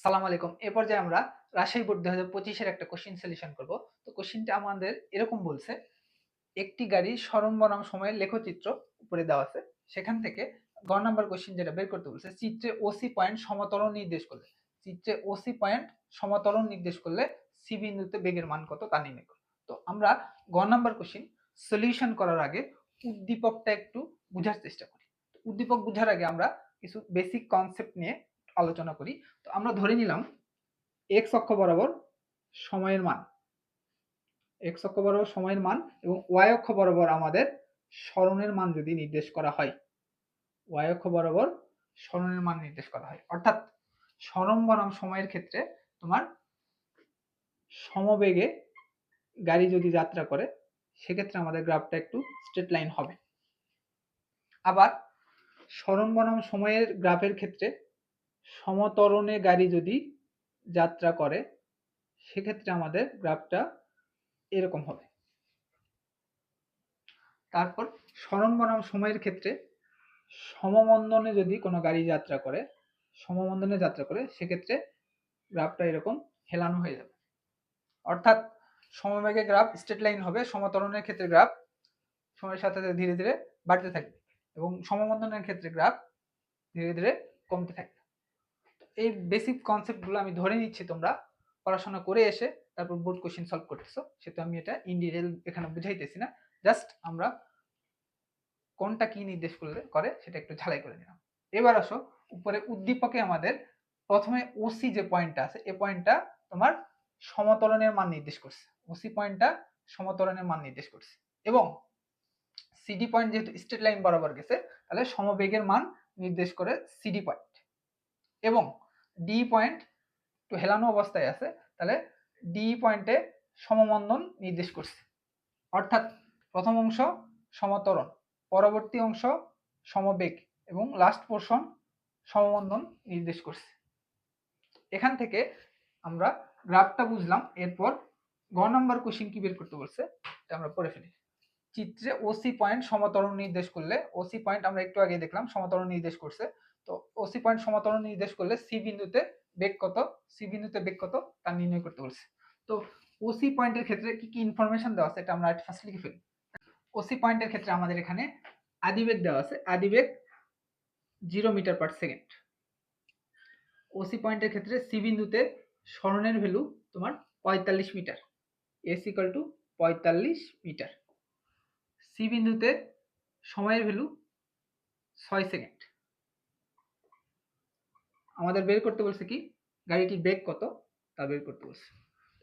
সালাম আলাইকুম। এ পর্যায়ে আমরা রাজশাহী বোর্ড 2025 এর একটা কোশ্চেন সলিউশন করব। তো কোশ্চেনটা আমাদের এরকম বলছে, একটি গাড়ির সরণ বনাম সময়ের লেখচিত্র উপরে দেওয়া আছে। সেখান থেকে গ নাম্বার কোশ্চেন যেটা বের করতে বলছে, চিত্রে ওসি পয়েন্ট সমতরণ নির্দেশ করলে, চিত্রে ওসি পয়েন্ট সমতরণ নির্দেশ করলে সি বিন্দুতে বেগের মান কত তা নির্ণয় করো। তো আমরা গ নাম্বার কোশ্চেন সলিউশন করার আগে উদ্দীপকটা একটু বোঝার চেষ্টা করি। উদ্দীপক বোঝার আগে আমরা কিছু বেসিক কনসেপ্ট নিয়ে আলোচনা করি। তো আমরা ধরে নিলাম এক্স অক্ষ বরাবর সময়ের মান, এক্স অক্ষ বরাবর সময়ের মান এবং ওয়াই অক্ষ বরাবর আমাদের সরণের মান যদি নির্দেশ করা হয়, ওয়াই অক্ষ বরাবর সরণের মান নির্দেশ করা হয়, অর্থাৎ সরণ বনাম সময়ের ক্ষেত্রে তোমার সমবেগে গাড়ি যদি যাত্রা করে সেক্ষেত্রে আমাদের গ্রাফটা একটু স্ট্রেট লাইন হবে। আবার সরণ বনাম সময়ের গ্রাফের ক্ষেত্রে সমতরণে গাড়ি যদি যাত্রা করে সেক্ষেত্রে আমাদের গ্রাফটা এরকম হবে। তারপর সরণ বনাম সময়ের ক্ষেত্রে সমমন্দনে যদি কোনো গাড়ি যাত্রা করে, সমমন্দনে যাত্রা করে সেক্ষেত্রে গ্রাফটা এরকম হেলানো হয়ে যাবে। অর্থাৎ সমবেগে গ্রাফ স্ট্রেট লাইন হবে, সমতরণের ক্ষেত্রে গ্রাফ সময়ের সাথে সাথে ধীরে ধীরে বাড়তে থাকবে এবং সমমন্দনের ক্ষেত্রে গ্রাফ ধীরে ধীরে কমতে থাকবে। এই বেসিক কনসেপ্টগুলো আমি ধরে নিচ্ছি তোমরা পড়াশোনা করে এসে তারপর বোর্ড কোশ্চেন সলভ করতেছো, সেটা আমি এটা ইন ডিটেইল এখানে বুঝাইতেছি না, জাস্ট আমরা কোনটা কি নির্দেশ করে সেটা একটু ঝালাই করে নিলাম। এবার আসো উপরে উদ্দীপকে আমাদের প্রথমে ওসি যে পয়েন্টটা আছে এই পয়েন্টটা তোমার সমতলনের মান নির্দেশ করছে, ওসি পয়েন্টটা সমতলনের মান নির্দেশ করছে এবং সিডি পয়েন্ট যেহেতু স্ট্রেট লাইন বরাবর গেছে তাহলে সমবেগের মান নির্দেশ করে সিডি পয়েন্ট এবং ডি পয়েন্ট একটু হেলানো অবস্থায় আছে তাহলে ডি পয়েন্টে সমমন্দন নির্দেশ করছে। অর্থাৎ প্রথম অংশ সমতরণ, পরবর্তী অংশ সমবেগ এবং লাস্ট পোর্শন সমমন্দন নির্দেশ করছে। এখান থেকে আমরা গ্রাফটা বুঝলাম। এরপর গ নাম্বার কোশ্চেন কি বের করতে বলছে এটা আমরা পড়ে ফেলি। চিত্রে ওসি পয়েন্ট সমতরণ নির্দেশ করলে, ওসি পয়েন্ট আমরা একটু আগে দেখলাম সমতরণ নির্দেশ করছে, তো ওসি পয়েন্ট সমতরণ নির্দেশ করলে সি বিন্দুতে বেগ কত, সি বিন্দুতে বেগ কত তা নির্ণয় করতে বলছে। তো ওসি পয়েন্টের ক্ষেত্রে কি কি ইনফরমেশন দেওয়া আছে এটা আমরা ফার্স্ট লিখে ফেলি। ওসি পয়েন্টের ক্ষেত্রে আমাদের এখানে আদিবেগ দেওয়া আছে, আদিবেগ 0 মিটার পার সেকেন্ড। ওসি পয়েন্টের ক্ষেত্রে সি বিন্দুতে সরণের ভ্যালু তোমার 45 metre, S equal to 45 metre. C বিন্দুতে সময়ের ভ্যালু 6 সেকেন্ড। আমাদের বের করতে বলছে কি গাড়িটির বেগ কত তা বের করতে বলছে।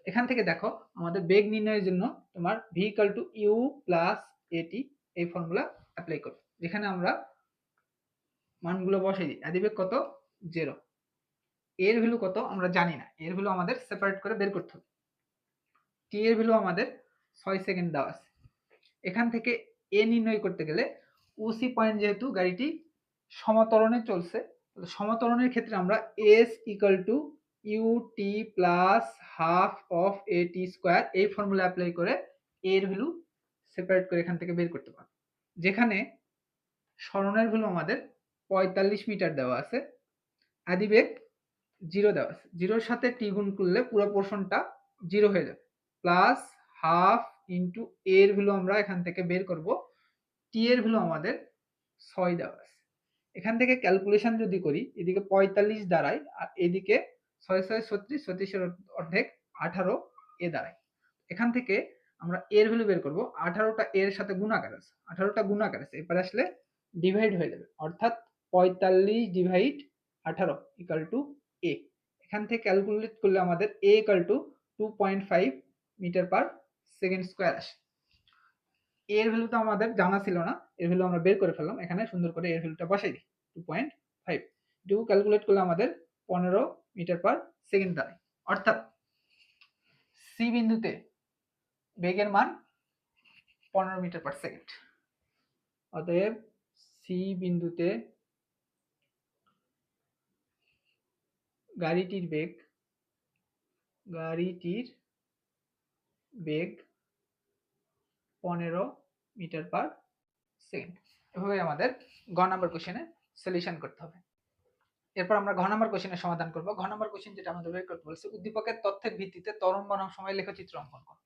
এখান থেকে দেখো আমাদের বেগ নির্ণয়ের জন্য তোমার V equal to U plus A T এই ফর্মুলা অ্যাপ্লাই করো, যেখানে আমরা মানগুলো বসাই দিই। আদিবেগ কত 0, এর ভ্যালু কত আমরা জানি না, এর ভ্যালু আমাদের সেপারেট করে বের করতে হবে। টি এর ভ্যালু আমাদের 6 সেকেন্ড দেওয়া আছে। এখান থেকে এ নির্ণয় করতে গেলে ওসি পয়েন্ট যেহেতু গাড়িটি সমতরণে চলছে, সমতরণের ক্ষেত্রে আমরা S equal to U T plus half of A T square এই ফর্মুলা অ্যাপ্লাই করে এর ভ্যালু সেপারেট করে এখান থেকে বের করতে পারবো। যেখানে সরণের ভ্যালু আমাদের 45 মিটার দেওয়া আছে, আদিবেগ 0 দেওয়া আছে, 0-র সাথে টি গুণ করলে পুরো পোর্শনটা 0 হয়ে যাবে, প্লাস হাফ ইন্টু এর ভ্যালু আমরা এখান থেকে বের করব, টি এর ভ্যালু আমাদের 6 দেওয়া আছে। এখান থেকে ক্যালকুলেশন যদি করি এদিকে 45 দাঁড়ায় আর এদিকে 6 6 36, 36-এর অর্ধেক 18 এ দাঁড়ায়। এখান থেকে আমরা এর ভ্যালু বের করব, 18টা এর সাথে গুণাকার আছে, 18টা গুণাকার আছে, এরপর আসলে ডিভাইড হয়ে যাবে, অর্থাৎ 45 ডিভাইড 18 ইকুয়াল টু এ। এখান থেকে ক্যালকুলেট করলে আমাদের a equal to 2.5 meter per second square আসে। এর ভ্যালু তো আমাদের জানা ছিল না, এর ভ্যালু আমরা বের করে ফেললাম, এখানে সুন্দর করে এর ভ্যালুটা বসাই দিই 2.5। এটুকু ক্যালকুলেট করলে আমাদের 15 মিটার পার সেকেন্ড দাঁড়ায়। অর্থাৎ সি বিন্দুতে বেগের মান 15 মিটার পার সেকেন্ড। অতএব সি বিন্দুতে গাড়িটির বেগ 15 মিটার পার সেকেন্ড। এভাবে আমাদের গ নাম্বার কোশ্চেনে সলিউশন করতে হবে। এরপর আমরা ঘ নম্বর কোশ্চেনের সমাধান করব। ঘ নম্বর কোশ্চেন যেটা আমাদের বের করতে বলছে, উদ্দীপকের তথ্যের ভিত্তিতে ত্বরণ বনাম সময়ের লেখচিত্র অঙ্কন করো।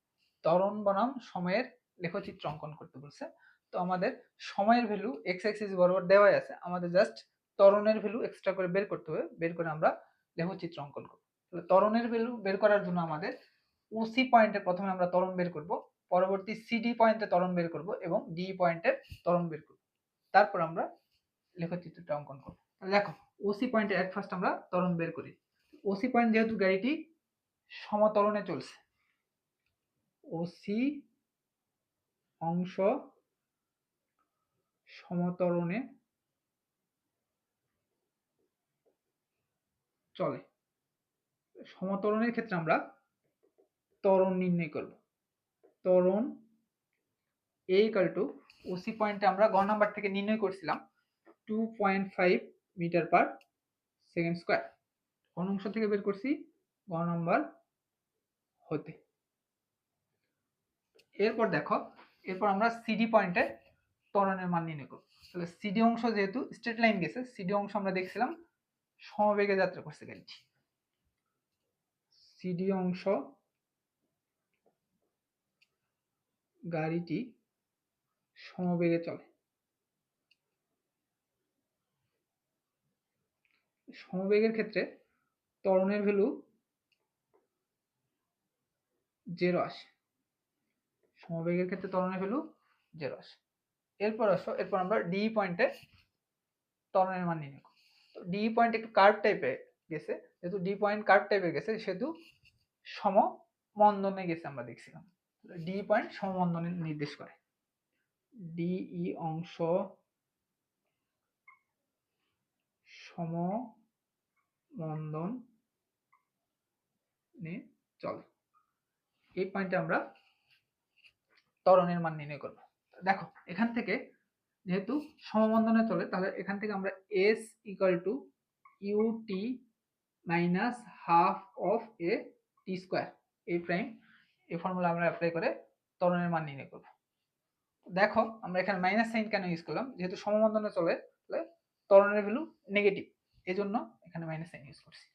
ত্বরণ বনাম সময়ের লেখচিত্র অঙ্কন করতে বলছে। তো আমাদের সময়ের ভ্যালু এক্স অ্যাক্সিস বরাবর দেওয়াই আছে, আমাদের জাস্ট ত্বরণের ভ্যালু এক্সট্রা করে বের করতে হবে, বের করে আমরা লেখচিত্র অঙ্কন করব। তাহলে ত্বরণের ভ্যালু বের করার জন্য আমাদের ওসি পয়েন্টে প্রথমে আমরা ত্বরণ বের করব, পরবর্তী সিডি পয়েন্টে ত্বরণ বের করব এবং ডি পয়েন্টে ত্বরণ বের করব, তারপর আমরা লেখচিত্রটা অঙ্কন করব। দেখো ওসি পয়েন্টে এট ফার্স্ট আমরা ত্বরণ বের করি। ওসি পয়েন্ট যেহেতু গাড়িটি সমত্বরণে চলছে, ওসি অংশ সমত্বরণে চলে, সমত্বরণের ক্ষেত্রে আমরা ত্বরণ নির্ণয় করব। ত্বরণ এ ইকুয়াল টু ওসি পয়েন্টে আমরা গ নাম্বার থেকে নির্ণয় করছিলাম 2.5 মিটার পার সেকেন্ড স্কয়ার, কোন অংশ থেকে বের করছি, গ নাম্বার হতে। এরপর দেখো, এরপর আমরা সিডি পয়েন্টে ত্বরণের মান নির্ণয় করব। তাহলে সিডি অংশ যেহেতু স্ট্রেট লাইন গেছে, সিডি অংশ আমরা দেখছিলাম সমবেগে যাত্রা করছে গাড়িটি। সিডি অংশ গাড়িটি সমবেগে চলে। সমবেগের ক্ষেত্রে ত্বরণের ভ্যালু 0 আসে, সমবেগের ক্ষেত্রে ত্বরণের ভ্যালু 0 আসে। এরপর আসো, এরপর আমরা ডি পয়েন্টে ত্বরণের মান নির্ণয় করব। তো ডি পয়েন্ট একটু কার্ভ টাইপে গেছে, যেহেতু ডি পয়েন্ট কার্ভ টাইপে গেছে সেহেতু সমমন্দনে গেছে, আমরা দেখছিলাম ডি পয়েন্ট সমমন্দনে নির্দেশ করে। ডিই অংশ সমমন্দনে চলে, এই পয়েন্টে আমরা ত্বরণের মান নির্ণয় করব। দেখো এখান থেকে যেহেতু সমমন্দনে চলে, তাহলে এখান থেকে আমরা S equal to U T minus half of A T square A prime, এই ফর্মুলা আমরা অ্যাপ্লাই করে ত্বরণের মান নির্ণয় করব। দেখো আমরা এখানে মাইনাস সাইন কেন ইউজ করলাম, যেহেতু সমমন্দনে চলে তাহলে ত্বরণের ভ্যালু নেগেটিভ, এই জন্য এখানে মাইনাস সাইন ইউজ করছি।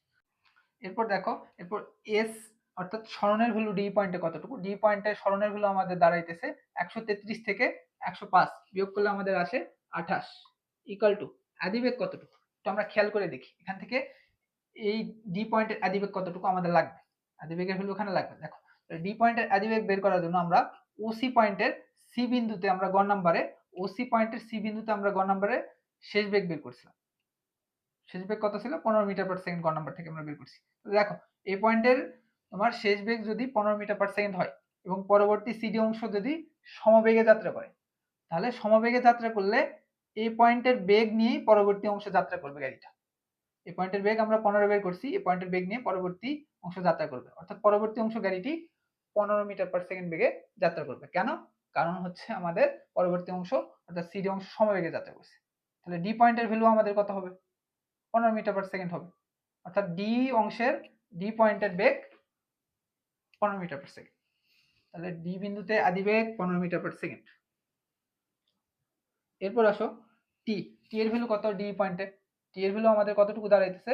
এরপর দেখো, এরপর এস অর্থাৎ সরণের ভ্যালু ডি পয়েন্টে কতটুকু, ডি পয়েন্টে সরণের ভ্যালু আমাদের দাঁড়াইতেছে 133 থেকে 105 বিয়োগ করলে আমাদের আসে 28 ইকুয়াল টু আদিবেগ কতটুকু, তো আমরা খেয়াল করে দেখি এখান থেকে এই ডি পয়েন্টের আদিবেগ কতটুকু আমাদের লাগবে, আদিবেগের ভ্যালু ওখানে লাগবে। দেখো ডি পয়েন্টের আদিবেগ বের করার জন্য আমরা ওসি পয়েন্টের সি বিন্দুতে আমরা গ নাম্বারে, ওসি পয়েন্টের সি বিন্দুতে আমরা গ নাম্বারে শেষ বেগ বের করছিলাম। শেষ বেগ কত ছিল, 15 মিটার পার সেকেন্ড গ নাম্বার থেকে আমরা বের করছি। দেখো এই পয়েন্টের তোমার শেষ বেগ যদি 15 মিটার পার সেকেন্ড হয় এবং পরবর্তী সিডি অংশ যদি সমবেগে যাত্রা করে, তাহলে সমবেগে যাত্রা করলে এই পয়েন্টের বেগ নিয়েই পরবর্তী অংশে যাত্রা করবে গাড়িটা। এই পয়েন্টের বেগ আমরা 15 বের করছি, এই পয়েন্টের বেগ নিয়ে পরবর্তী অংশ যাত্রা করবে, অর্থাৎ পরবর্তী অংশ গাড়িটি 15 মিটার পার সেকেন্ড বেগে যাত্রা করবে। কেন, কারণ হচ্ছে আমাদের পরবর্তী অংশ অর্থাৎ সিডি অংশ সমবেগে যাত্রা করছে। তাহলে ডি পয়েন্টের ভ্যালু আমাদের কত হবে, 15 মিটার পার সেকেন্ড হবে, অর্থাৎ ডি অংশের ডি পয়েন্টের বেগ 15 মিটার পার সেকেন্ড। তাহলে ডি বিন্দুতে আদিবেগ 15 মিটার পার সেকেন্ড। এরপর আসো টি, টি এর ভ্যালু কত, ডি পয়েন্টে টি এর ভ্যালু আমাদের কতটুকু দাঁড়াইতেছে,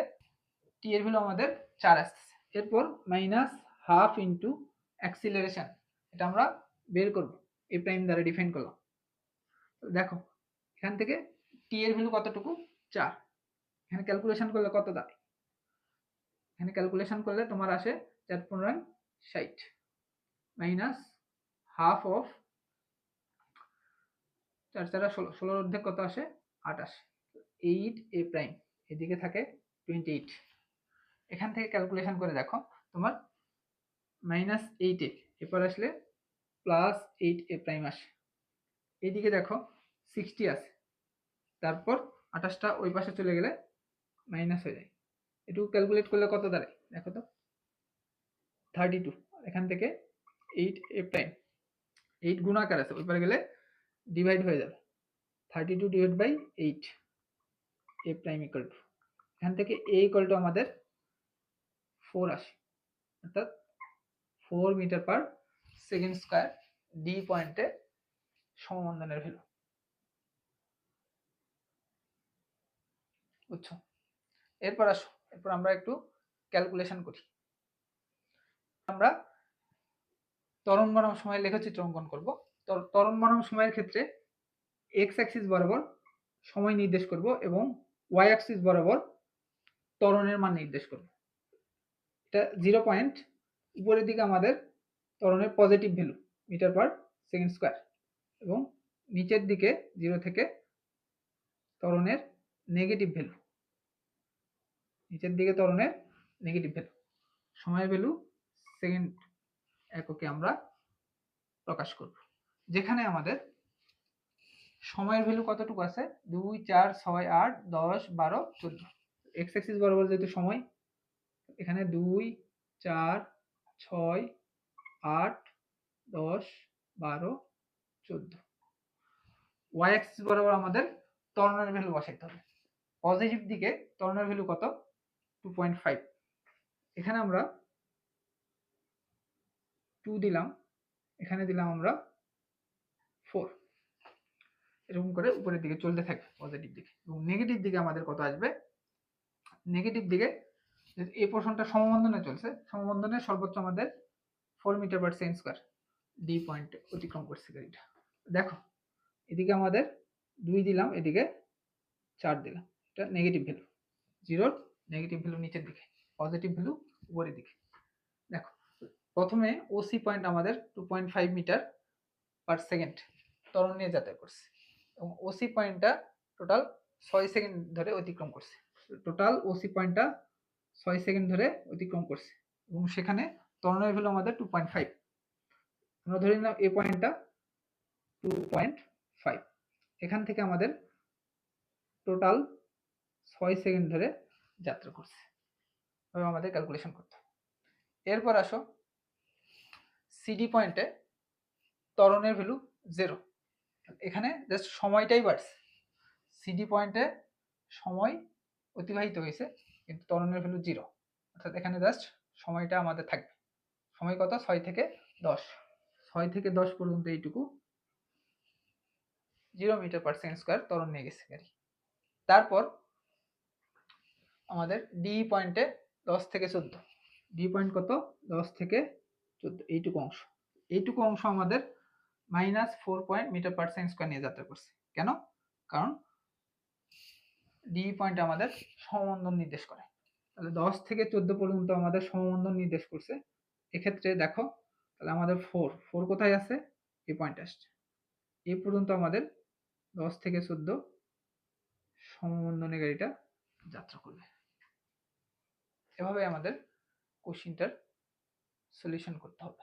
টি এর ভ্যালু আমাদের 4 আসতেছে। এরপর মাইনাস হাফ ইন্টু অ্যাক্সিলারেশন, এটা আমরা বের করব, এই প্রাইম দ্বারা ডিফাইন করলাম। দেখো এখান থেকে টি এর ভ্যালু কতটুকু, 4, এখানে ক্যালকুলেশন করলে কত দাঁড়ায়, এখানে ক্যালকুলেশন করলে তোমার আসে 4×15 মাইনাস হাফ অফ 4×4 = 16, অর্ধেক কত আসে 28, 8 এ প্রাইম, এদিকে থাকে 28। এখান থেকে ক্যালকুলেশন করে দেখো তোমার -8 এ এরপর আসলে +8 এ প্রাইম আসে, এইদিকে দেখো 60 আছে, তারপর 28টা ওই পাশে চলে গেলে মাইনাস হয়ে যায়, এটুকু ক্যালকুলেট করলে কত দাঁড়ায় দেখো তো 32। এখান থেকে 8 এ প্রাইম, 8 গুণাকার আছে ওই পারে গেলে ডিভাইড হয়ে যাবে, 32 divide by 8 A prime equal to, এখান থেকে এ ইকুয়াল টু আমাদের 4 আসে, অর্থাৎ 4 metre per second square D পয়েন্টে সমমন্দনের ভ্যালু। বুঝছো? এরপর আসো, এরপর আমরা একটু ক্যালকুলেশন করি। আমরা ত্বরণ বনাম সময়ের লেখচিত্র অঙ্কন করব। ত্বরণ বনাম সময়ের ক্ষেত্রে এক্স অ্যাক্সিস বরাবর সময় নির্দেশ করব এবং ওয়াই অ্যাক্সিস বরাবর ত্বরণের মান নির্দেশ করব। এটা 0 পয়েন্ট, উপরের দিকে আমাদের ত্বরণের positive value meter per second square এবং নিচের দিকে 0 থেকে ত্বরণের নেগেটিভ ভ্যালু, নিচের দিকে ত্বরণের নেগেটিভ ভ্যালু, সময়ের ভ্যালু সেকেন্ড এককে আমরা প্রকাশ করব। যেখানে আমাদের সময়ের ভ্যালু কতটুকু আছে, 2, 4, 6, 8, 10, 12, 14। এক্স অ্যাক্সিস বরাবর যেহেতু সময়, এখানে 2, 4, 6, 8, 10, 12, 14। ওয়াই অ্যাক্সিস বরাবর আমাদের ত্বরণের ভ্যালু বসাইতে হবে। পজিটিভ দিকে ত্বরণের ভ্যালু কত, 2.5। এখানে আমরা 2 দিলাম, এখানে দিলাম আমরা 4। এরকম করে উপরের দিকে চলতে থাকবে পজিটিভ দিকে। এবং নেগেটিভ দিকে আমাদের কত আসবে, নেগেটিভ দিকে এই পোর্শনটা সমবন্ধনে চলছে, সমবন্ধনে সর্বোচ্চ আমাদের 4 metre per second square D point অতিক্রম করছে গাড়িটা। দেখো এদিকে আমাদের 2 দিলাম, এদিকে 4 দিলাম, এটা নেগেটিভ ভ্যালু, 0 নেগেটিভ ভ্যালু নিচের দিকে, পজিটিভ ভ্যালু উপরের দিকে। দেখো প্রথমে ওসি পয়েন্ট আমাদের 2.5 মিটার পার সেকেন্ড ত্বরণ নিয়ে যাতায়াত করছে এবং ওসি পয়েন্টটা টোটাল 6 সেকেন্ড ধরে অতিক্রম করছে। টোটাল ওসি পয়েন্টটা 6 সেকেন্ড ধরে অতিক্রম করছে এবং সেখানে ত্বরণের ভ্যালু আমাদের 2.5। আমরা ধরে নিলাম এই পয়েন্টটা 2.5। এখান থেকে আমাদের টোটাল 6 সেকেন্ড ধরে যাত্রা করছে, তবে আমাদের ক্যালকুলেশন করতে হবে। এরপর আসো সিডি পয়েন্টে ত্বরণের ভ্যালু 0। এখানে জাস্ট সময়টাই বাড়ছে, সিডি পয়েন্টে সময় অতিবাহিত হয়েছে কিন্তু ত্বরণের ভ্যালু 0, অর্থাৎ এখানে জাস্ট সময়টা আমাদের থাকবে। সময় কত, 6 থেকে 10, 6 থেকে 10 পর্যন্ত এইটুকু 0 মিটার পার সেকেন্ড স্কোয়ার ত্বরণ নিয়ে গেছে গাড়ি। তারপর আমাদের ডি পয়েন্টে 10 থেকে 14, ডি পয়েন্ট কত, 10 থেকে 14, এইটুকু অংশ আমাদের -4 মিটার পার সেকেন্ড স্কোয়ার নিয়ে যাত্রা করছে। কেন, কারণ ডি পয়েন্ট আমাদের সমমন্দন নির্দেশ করে, তাহলে 10 থেকে 14 পর্যন্ত আমাদের সমমন্দন নির্দেশ করছে। এক্ষেত্রে দেখো তাহলে আমাদের 4 কোথায় আছে, এই পয়েন্ট আসছে, এই পর্যন্ত আমাদের 10 থেকে 14 সমমন্দনে গাড়িটা যাত্রা করবে। এভাবে আমাদের কোশ্চেনটার সলিউশন করতে হবে।